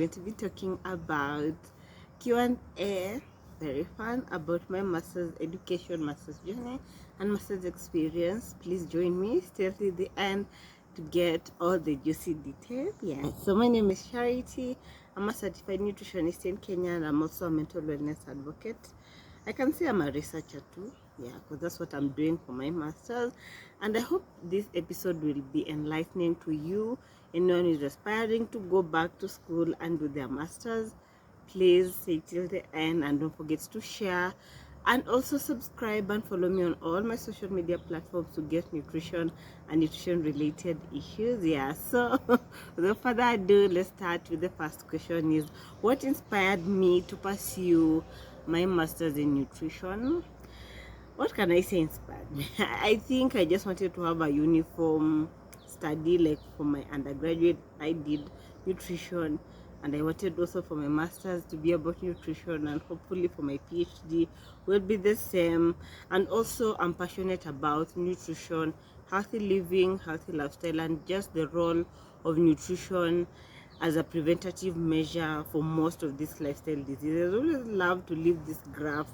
going to be talking about Q&A, very fun, about my master's education, master's journey, and master's experience. Please join me still till the end to get all the juicy details. Yeah, so my name is Charity. I'm a certified nutritionist in Kenya, and I'm also a mental wellness advocate. I can say I'm a researcher too, yeah, because that's what I'm doing for my master's. And I hope this episode will be enlightening to you. Anyone who is aspiring to go back to school and do their master's, please stay till the end and don't forget to share and also subscribe and follow me on all my social media platforms to get nutrition and nutrition related issues. Yeah, so without further ado, let's start with the first question. Is what inspired me to pursue my master's in nutrition? What can I say inspired me? I think I just wanted to have a uniform study. Like for my undergraduate, I did nutrition, and I wanted also for my master's to be about nutrition, and hopefully for my PhD will be the same. And also I'm passionate about nutrition, healthy living, healthy lifestyle, and just the role of nutrition as a preventative measure for most of these lifestyle diseases. I always love to leave this graph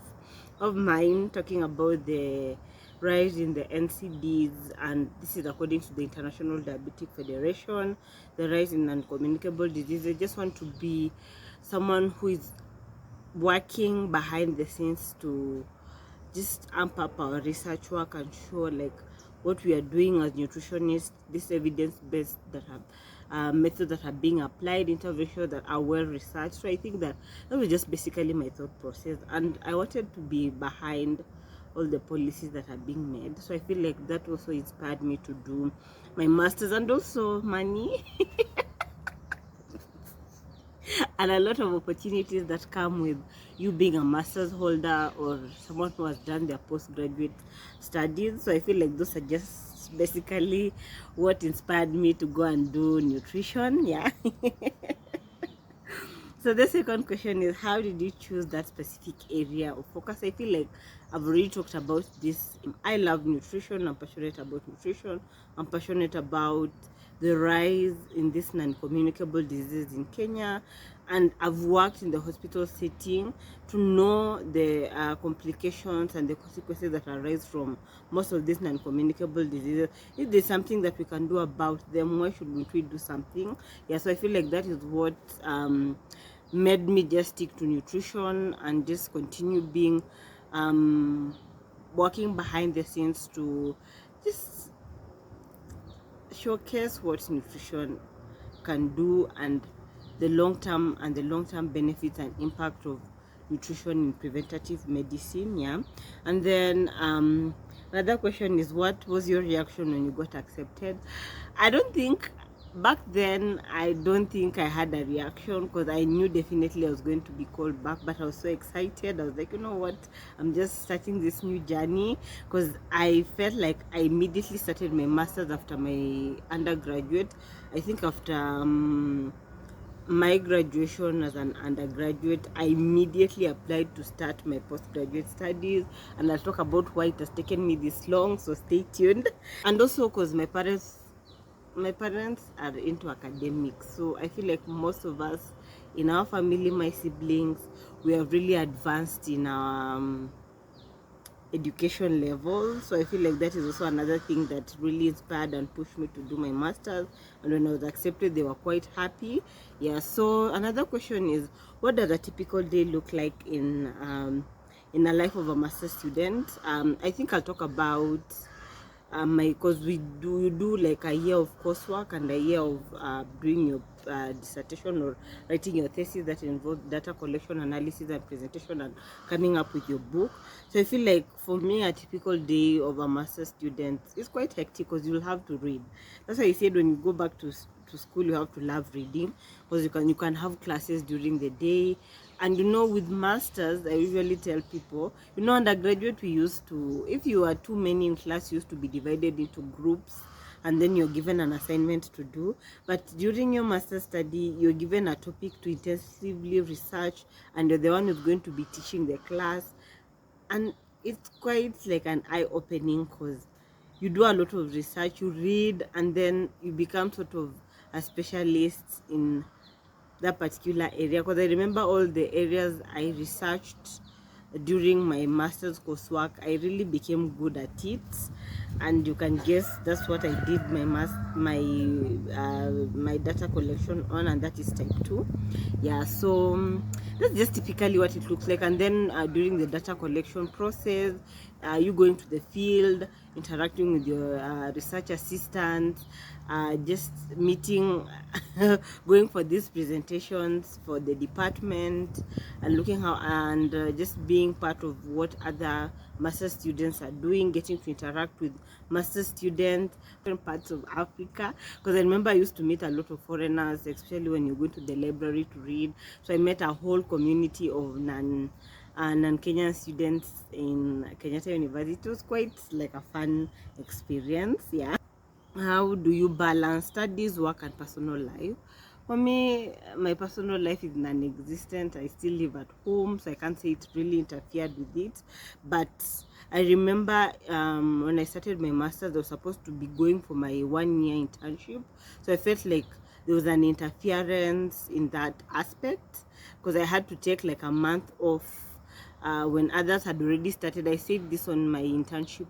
of mine talking about the rise in the NCDs, and this is according to the International Diabetic Federation, the rise in non-communicable diseases. I just want to be someone who is working behind the scenes to just amp up our research work and show like what we are doing as nutritionists, this evidence-based that have methods that are being applied, interventions that are well researched. So I think that was just basically my thought process, and I wanted to be behind all the policies that are being made. So I feel like that also inspired me to do my master's, and also money and a lot of opportunities that come with you being a master's holder or someone who has done their postgraduate studies. So I feel like those are just basically what inspired me to go and do nutrition. Yeah. So the second question is, how did you choose that specific area of focus? I feel like I've already talked about this. I love nutrition. I'm passionate about nutrition. I'm passionate about the rise in this non-communicable disease in Kenya, and I've worked in the hospital setting to know the complications and the consequences that arise from most of these non-communicable diseases. If there's something that we can do about them, why shouldn't we do something? Yeah, so I feel like that is what made me just stick to nutrition and just continue being working behind the scenes to just showcase what nutrition can do and the long-term benefits and impact of nutrition in preventative medicine. Yeah. And then another question is, what was your reaction when you got accepted? Back then I don't think I had a reaction, because I knew definitely I was going to be called back, but I was so excited. I was like, you know what, I'm just starting this new journey, because I felt like I immediately started my master's after my undergraduate. I think after my graduation as an undergraduate, I immediately applied to start my postgraduate studies, and I'll talk about why it has taken me this long, so stay tuned. And also because my parents are into academics, so I feel like most of us in our family, my siblings, we are really advanced in our education level. So I feel like that is also another thing that really inspired and pushed me to do my master's. And when I was accepted, they were quite happy. Yeah. So another question is, what does a typical day look like in a life of a master's student? I think I'll talk about because we do like a year of coursework and a year of doing your dissertation or writing your thesis that involves data collection, analysis, and presentation, and coming up with your book. So I feel like for me, a typical day of a master's student is quite hectic, because you'll have to read. That's why I said when you go back to school, you have to love reading, because you can have classes during the day. And with masters, I usually tell people, undergraduate, we used to, if you are too many in class, you used to be divided into groups, and then you're given an assignment to do. But during your master's study, you're given a topic to intensively research, and you're the one who's going to be teaching the class. And it's quite like an eye-opening, because you do a lot of research, you read, and then you become sort of a specialist in that particular area, because I remember all the areas I researched during my master's coursework. I really became good at it, and you can guess that's what I did my data collection on, and that is type 2. Yeah, so that's just typically what it looks like. And then during the data collection process, you going to the field, interacting with your research assistant, just meeting going for these presentations for the department, and looking how, and just being part of what other master students are doing, getting to interact with master students in parts of Africa, because I remember I used to meet a lot of foreigners, especially when you go to the library to read. So I met a whole community of non-Kenyan students in Kenyatta University. It was quite like a fun experience. Yeah. How do you balance studies, work, and personal life? For me, my personal life is non-existent. I still live at home, so I can't say it really interfered with it. But I remember when I started my master's, I was supposed to be going for my 1-year internship. So I felt like there was an interference in that aspect, because I had to take like a month off when others had already started. I said this on my internship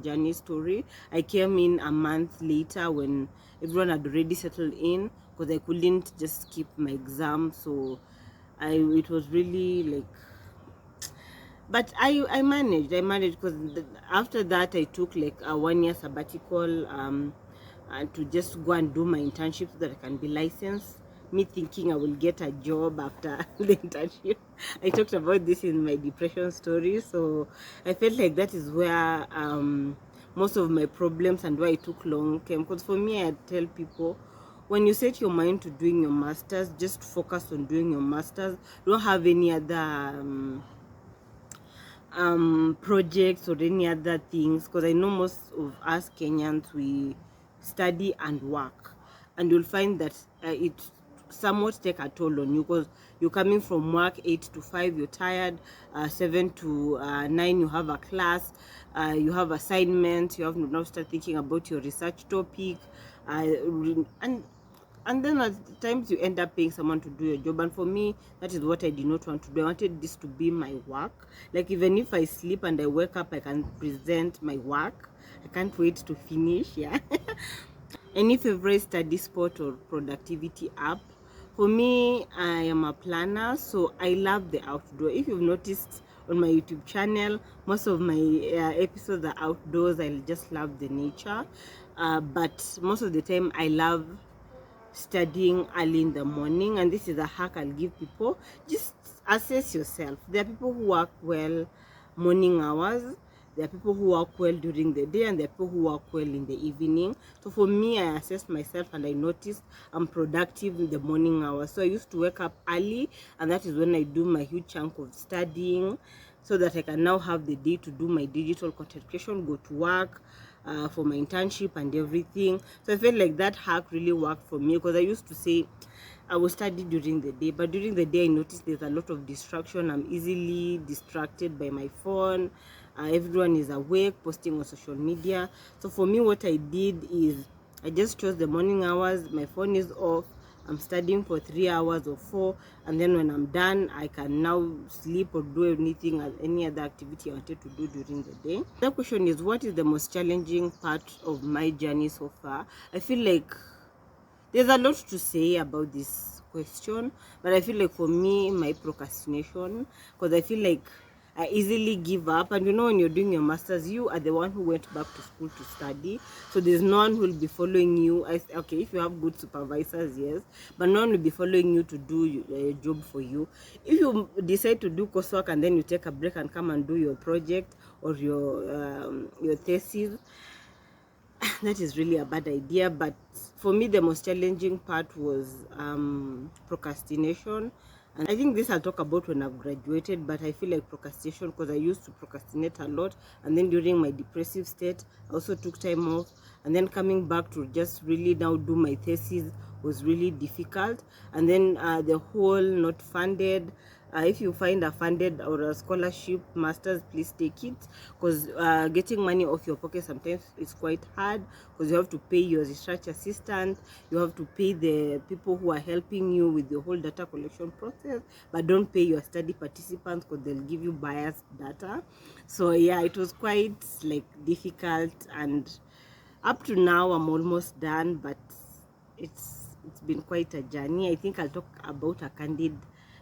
journey story. I came in a month later when everyone had already settled in, because I couldn't just skip my exam. So it was really like, but I managed because after that I took like a 1-year sabbatical to just go and do my internship so that I can be licensed, me thinking I will get a job after the internship. I talked about this in my depression story, so I felt like that is where most of my problems and why it took long came. Because for me, I tell people, when you set your mind to doing your masters, just focus on doing your masters. Don't have any other projects or any other things, because I know most of us Kenyans, we study and work, and you'll find that it somewhat take a toll on you, because you're coming from work 8 to 5, you're tired, 7 to 9 you have a class, you have assignments, you have to now start thinking about your research topic, and then at times you end up paying someone to do your job. And for me, that is what I did not want to do. I wanted this to be my work. Like, even if I sleep and I wake up, I can present my work. I can't wait to finish. Yeah. Any favorite study spot or productivity app? For me, I am a planner, so I love the outdoor. If you've noticed on my YouTube channel, most of my episodes are outdoors. I just love the nature, but most of the time I love studying early in the morning. And this is a hack I'll give people. Just assess yourself. There are people who work well morning hours, there are people who work well during the day, and there are people who work well in the evening. So for me, I assessed myself and I noticed I'm productive in the morning hours. So I used to wake up early, and that is when I do my huge chunk of studying, so that I can now have the day to do my digital content creation, go to work for my internship and everything. So I felt like that hack really worked for me, because I used to say I will study during the day, but during the day I noticed there's a lot of distraction. I'm easily distracted by my phone. Everyone is awake, posting on social media. So for me, what I did is I just chose the morning hours. My phone is off. I'm studying for 3 hours or 4, and then when I'm done, I can now sleep or do anything, any other activity I wanted to do during the day. The question is, what is the most challenging part of my journey so far? I feel like there's a lot to say about this question, but I feel like for me, my procrastination, because I feel like I easily give up. And you know, when you're doing your masters, you are the one who went back to school to study, so there's no one who will be following you. Okay, if you have good supervisors, yes, but no one will be following you to do a job for you. If you decide to do coursework and then you take a break and come and do your project or your thesis, that is really a bad idea. But for me, the most challenging part was procrastination. And I think this I'll talk about when I've graduated, but I feel like procrastination, because I used to procrastinate a lot. And then during my depressive state, I also took time off. and then coming back to just really now do my thesis was really difficult. And then the whole not funded, if you find a funded or a scholarship masters, please take it, because getting money off your pocket sometimes is quite hard, because you have to pay your research assistant, you have to pay the people who are helping you with the whole data collection process, but don't pay your study participants because they'll give you biased data. So yeah, it was quite like difficult, and up to now I'm almost done, but it's been quite a journey. I think I'll talk about a candid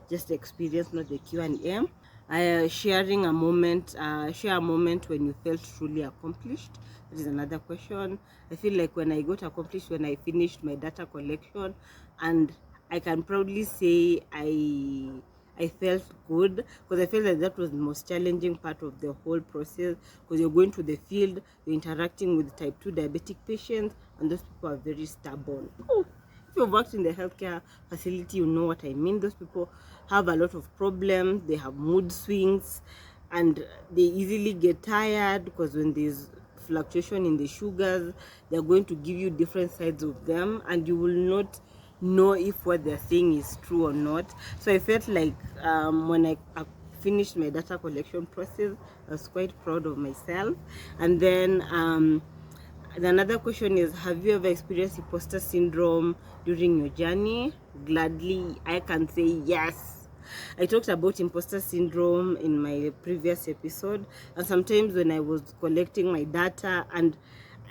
just experience, not the Q&A. Sharing a moment, share a moment when you felt truly accomplished. That is another question. I feel like when I got accomplished when I finished my data collection, and I can proudly say I felt good, because I felt like that was the most challenging part of the whole process, because you're going to the field, you're interacting with type 2 diabetic patients, and those people are very stubborn. Oh, if you've worked in the healthcare facility, you know what I mean. Those people have a lot of problems, they have mood swings, and they easily get tired, because when there's fluctuation in the sugars, they're going to give you different sides of them, and you will not know if what they're saying is true or not. So I felt like when I finished my data collection process, I was quite proud of myself. And then another question is, have you ever experienced imposter syndrome during your journey? Gladly, I can say yes. I talked about imposter syndrome in my previous episode, and sometimes when I was collecting my data, and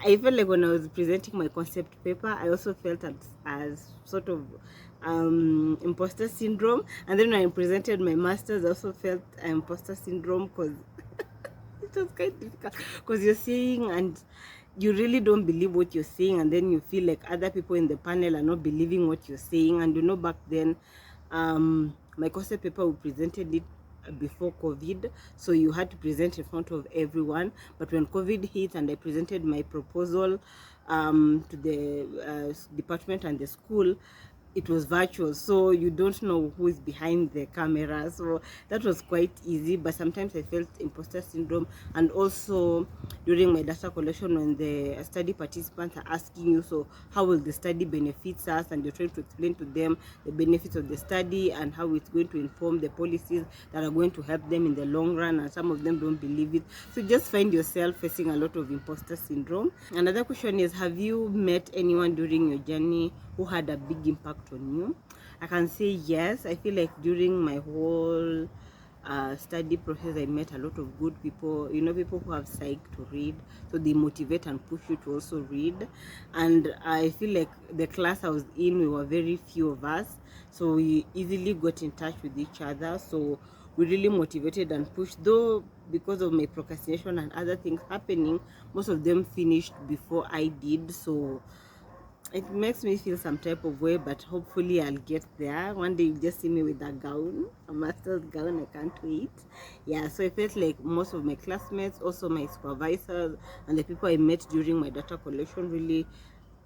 I felt like when I was presenting my concept paper, I also felt as sort of imposter syndrome. And then when I presented my master's, I also felt imposter syndrome, because it was quite difficult, because you're saying and you really don't believe what you're saying, and then you feel like other people in the panel are not believing what you're saying. And back then my concept paper, we presented it before COVID, so you had to present in front of everyone. But when COVID hit and I presented my proposal to the department and the school, it was virtual, so you don't know who is behind the camera. So that was quite easy, but sometimes I felt imposter syndrome. And also during my data collection, when the study participants are asking you, so how will the study benefits us, and you're trying to explain to them the benefits of the study and how it's going to inform the policies that are going to help them in the long run, and some of them don't believe it. So you just find yourself facing a lot of imposter syndrome. Another question is, have you met anyone during your journey who had a big impact on you? I can say yes. I feel like during my whole study process, I met a lot of good people, people who have psych to read, so they motivate and push you to also read. And I feel like the class I was in, we were very few of us, so we easily got in touch with each other. So we really motivated and pushed, though because of my procrastination and other things happening, most of them finished before I did. So it makes me feel some type of way, but hopefully I'll get there. One day you just see me with a gown, a master's gown. I can't wait. Yeah, so I felt like most of my classmates, also my supervisors, and the people I met during my data collection really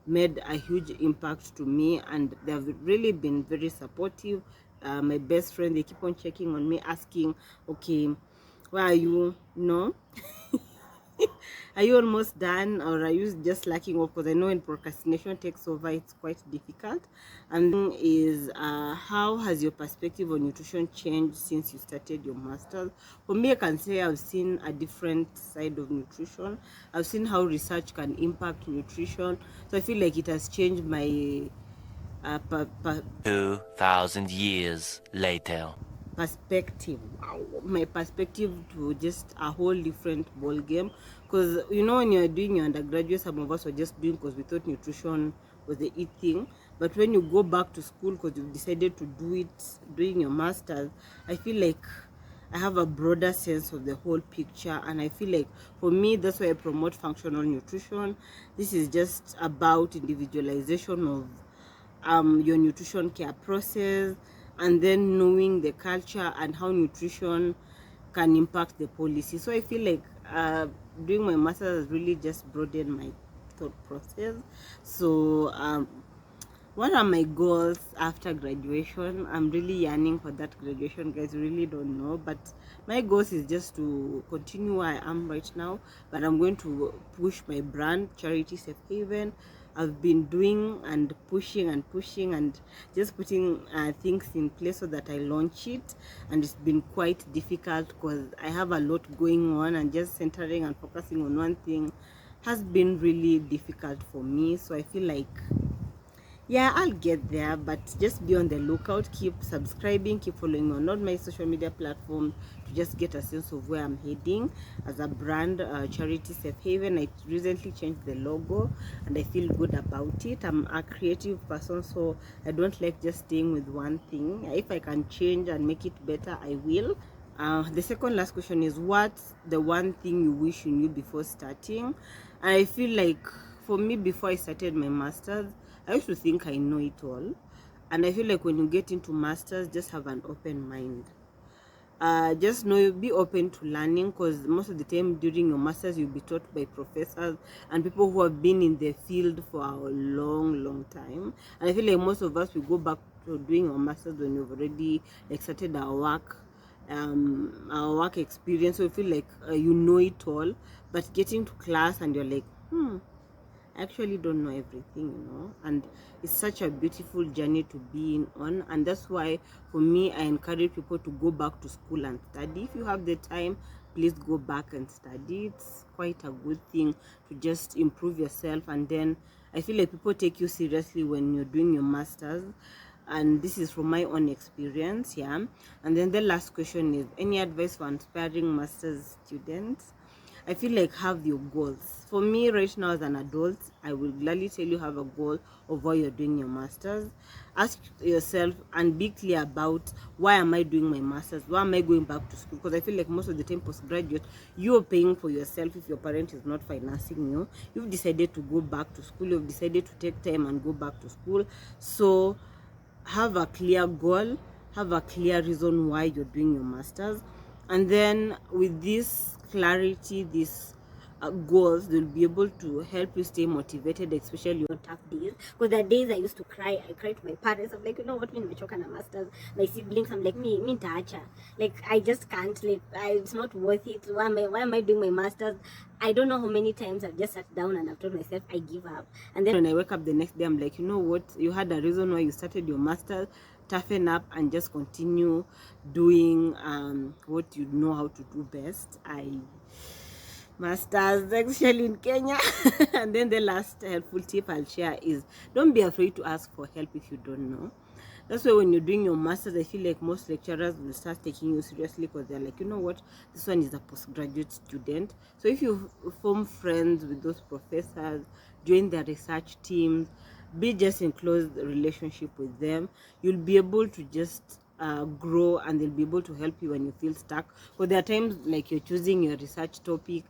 made a huge impact to me, and they've really been very supportive. My best friend, they keep on checking on me, asking, okay, where are you? No. Are you almost done, or are you just lacking off? Because I know when procrastination takes over, it's quite difficult. And is how has your perspective on nutrition changed since you started your master's? For me, I can say I've seen a different side of nutrition. I've seen how research can impact nutrition, so I feel like it has changed my 2,000 years later. perspective. Wow, my perspective to just a whole different ball game. Because when you're doing your undergraduate, some of us were just doing because we thought nutrition was the it thing. But when you go back to school because you've decided to do it doing your master's, I feel like I have a broader sense of the whole picture. And I feel like for me, that's why I promote functional nutrition. This is just about individualization of your nutrition care process, and then knowing the culture and how nutrition can impact the policy. So I feel like doing my master's has really just broadened my thought process. So what are my goals after graduation? I'm really yearning for that graduation, guys. Really don't know, but my goals is just to continue where I am right now, but I'm going to push my brand, Charity Safe Haven. I've been doing and pushing and just putting things in place so that I launch it, and it's been quite difficult because I have a lot going on, and just centering and focusing on one thing has been really difficult for me. So I feel like, yeah, I'll get there, but just be on the lookout. Keep subscribing, keep following on all my social media platforms to just get a sense of where I'm heading as a brand. Charity Safe Haven, I recently changed the logo and I feel good about it. I'm a creative person, so I don't like just staying with one thing. If I can change and make it better, I will. The second last question is, what's the one thing you wish you knew before starting? And I feel like for me, before I started my masters, I used to think I know it all, and I feel like when you get into masters, just have an open mind. Just know, be open to learning, because most of the time during your masters you'll be taught by professors and people who have been in the field for a long time. And I feel like most of us, we go back to doing our masters when we've already like started our work experience, so you feel like you know it all, but getting to class and you're like, I actually don't know everything. And it's such a beautiful journey to be in on, and that's why for me, I encourage people to go back to school and study. If you have the time, please go back and study. It's quite a good thing to just improve yourself, and then I feel like people take you seriously when you're doing your masters, and this is from my own experience. Yeah. And then the last question is, any advice for aspiring masters students? I feel like have your goals. For me right now as an adult, I will gladly tell you, have a goal of why you're doing your masters. Ask yourself and be clear about, why am I doing my masters? Why am I going back to school? Because I feel like most of the time postgraduate, you're paying for yourself. If your parent is not financing you, you've decided to go back to school. You've decided to take time and go back to school. So have a clear goal, have a clear reason why you're doing your masters, and then with this clarity, this goals, they'll be able to help you stay motivated, especially on tough days. Because there are days I used to cry. I cried to my parents. I'm like, you know what, me nimechoka na masters. My siblings, I'm like, me nitaacha. Like, I just can't. Like, it's not worth it. Why am I doing my masters? I don't know how many times I've just sat down and I've told myself I give up. And then when I wake up the next day, I'm like, you know what? You had a reason why you started your masters. Toughen up and just continue doing what you know how to do best. Masters, especially in Kenya. And then the last helpful tip I'll share is, don't be afraid to ask for help if you don't know. That's why when you're doing your masters, I feel like most lecturers will start taking you seriously, because they're like, you know what, this one is a postgraduate student. So if you form friends with those professors, join their research teams, be just in close relationship with them, you'll be able to just grow, and they'll be able to help you when you feel stuck. Because there are times like you're choosing your research topic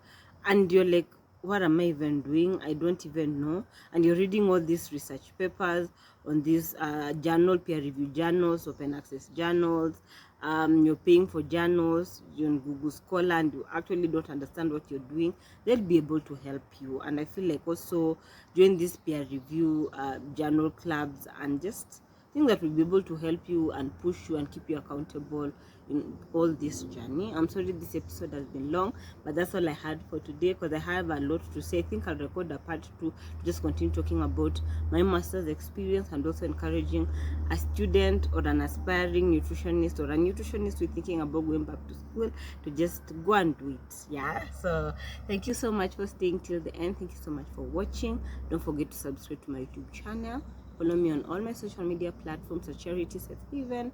and you're like, what am I even doing? I don't even know. And you're reading all these research papers on these peer review journals, open access journals. You're paying for journals, you're on Google Scholar, and you actually don't understand what you're doing. They'll be able to help you. And I feel like also join these peer review journal clubs, and just think that will be able to help you and push you and keep you accountable in all this journey. I'm sorry this episode has been long, but that's all I had for today, because I have a lot to say. I think I'll record a part 2 to just continue talking about my master's experience, and also encouraging a student or an aspiring nutritionist or a nutritionist who's thinking about going back to school to just go and do it. Yeah, so thank you so much for staying till the end. Thank you so much for watching. Don't forget to subscribe to my YouTube channel. Follow me on all my social media platforms at charitysafehaven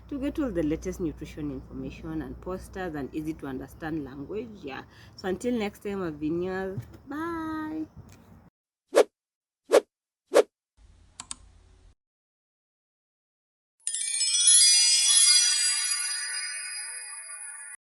to get all the latest nutrition information and posters and easy to understand language. Yeah. So until next time, I've been yours. Bye.